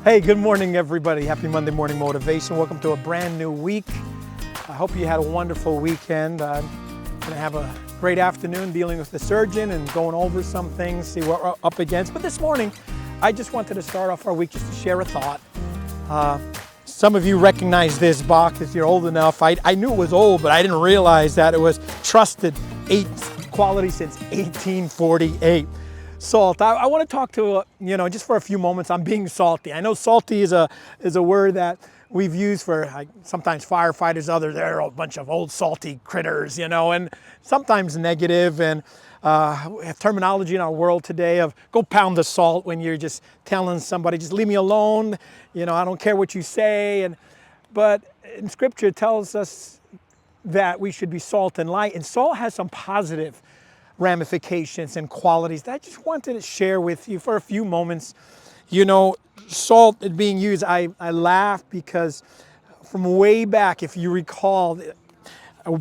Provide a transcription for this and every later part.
Hey, good morning, everybody. Happy Monday morning motivation. Welcome to a brand new week. I hope you had a wonderful weekend. I'm going to have a great afternoon dealing with the surgeon and going over some things, see what we're up against. But this morning, I just wanted to start off our week just to share a thought. Some of you recognize this box if you're old enough. I knew it was old, but I didn't realize that it was trusted quality since 1848. Salt. I want to talk to, just for a few moments on being salty. I know salty is a word that we've used for sometimes firefighters, others, they're a bunch of old salty critters, and sometimes negative. And we have terminology in our world today of go pound the salt when you're just telling somebody, just leave me alone. I don't care what you say. But in Scripture it tells us that we should be salt and light. And salt has some positive ramifications and qualities that I just wanted to share with you for a few moments. Salt is being used. I laugh because from way back, if you recall,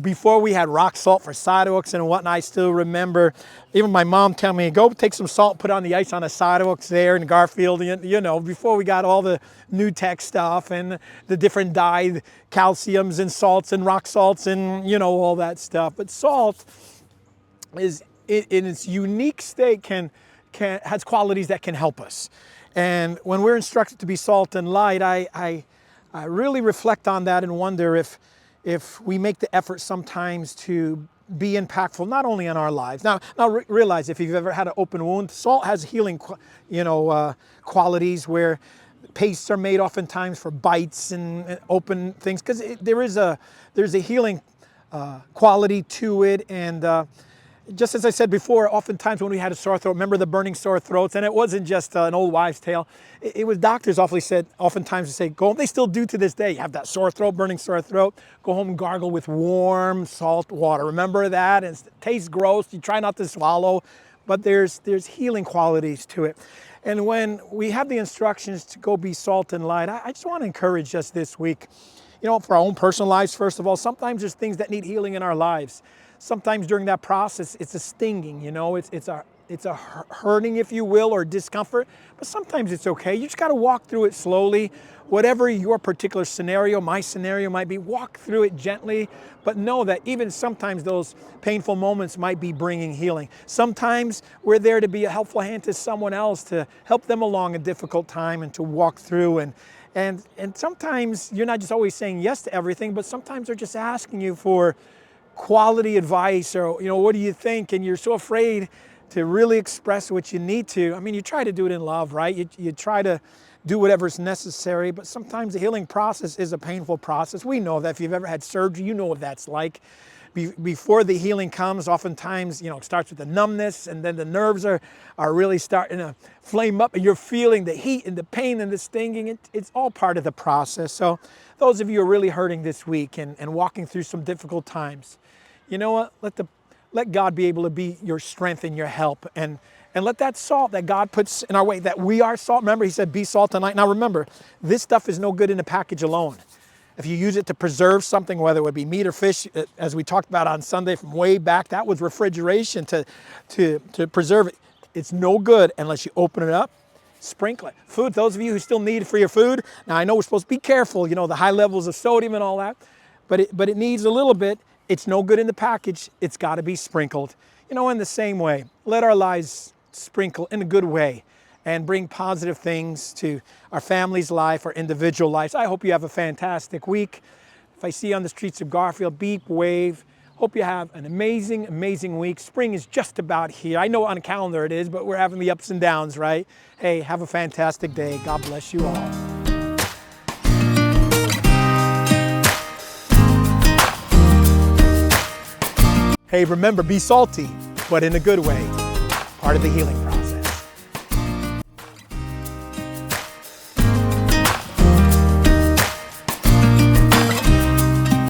before we had rock salt for sidewalks and whatnot, I still remember even my mom telling me, go take some salt, put on the ice on the sidewalks there in Garfield, before we got all the new tech stuff and the different dyed calciums and salts and rock salts and, all that stuff. But salt is in its unique state has qualities that can help us. And when we're instructed to be salt and light, I really reflect on that and wonder if we make the effort sometimes to be impactful, not only in our lives. Now realize if you've ever had an open wound, salt has healing, qualities where pastes are made oftentimes for bites and open things, because there's a healing quality to it. And just as I said before, oftentimes when we had a sore throat, remember the burning sore throats, and it wasn't just an old wives' tale. It was doctors oftentimes say, go home. They still do to this day. You have that sore throat, burning sore throat, go home and gargle with warm salt water. Remember that? And it tastes gross. You try not to swallow, but there's healing qualities to it. And when we have the instructions to go be salt and light, I just want to encourage us this week, for our own personal lives, first of all. Sometimes there's things that need healing in our lives. Sometimes during that process, it's a stinging, it's a hurting, if you will, or discomfort, but sometimes it's okay. You just got to walk through it slowly. Whatever your particular scenario, my scenario might be, walk through it gently, but know that even sometimes those painful moments might be bringing healing. Sometimes we're there to be a helpful hand to someone else, to help them along a difficult time and to walk through. And sometimes you're not just always saying yes to everything, but sometimes they're just asking you for quality advice, or what do you think, and you're so afraid to really express what you need to. You try to do it in love, right? You try to do whatever's necessary, but sometimes the healing process is a painful process. We know that. If you've ever had surgery, you know what that's like. Before the healing comes, oftentimes it starts with the numbness, and then the nerves are really starting to flame up, and you're feeling the heat and the pain and the stinging. It's all part of the process. So those of you who are really hurting this week and walking through some difficult times, you know what? Let God be able to be your strength and your help, and let that salt that God puts in our way, that we are salt. Remember, he said, be salt and light. Now remember, this stuff is no good in a package alone. If you use it to preserve something, whether it would be meat or fish, as we talked about on Sunday from way back, that was refrigeration to preserve it. It's no good unless you open it up, sprinkle it. Food, those of you who still need it for your food. Now I know we're supposed to be careful, the high levels of sodium and all that, but it needs a little bit. It's no good in the package. It's got to be sprinkled. In the same way, let our lives sprinkle in a good way and bring positive things to our family's life, our individual lives. I hope you have a fantastic week. If I see you on the streets of Garfield, beep, wave. Hope you have an amazing, amazing week. Spring is just about here. I know on a calendar it is, but we're having the ups and downs, right? Hey, have a fantastic day. God bless you all. Hey, remember, be salty, but in a good way. Part of the healing process.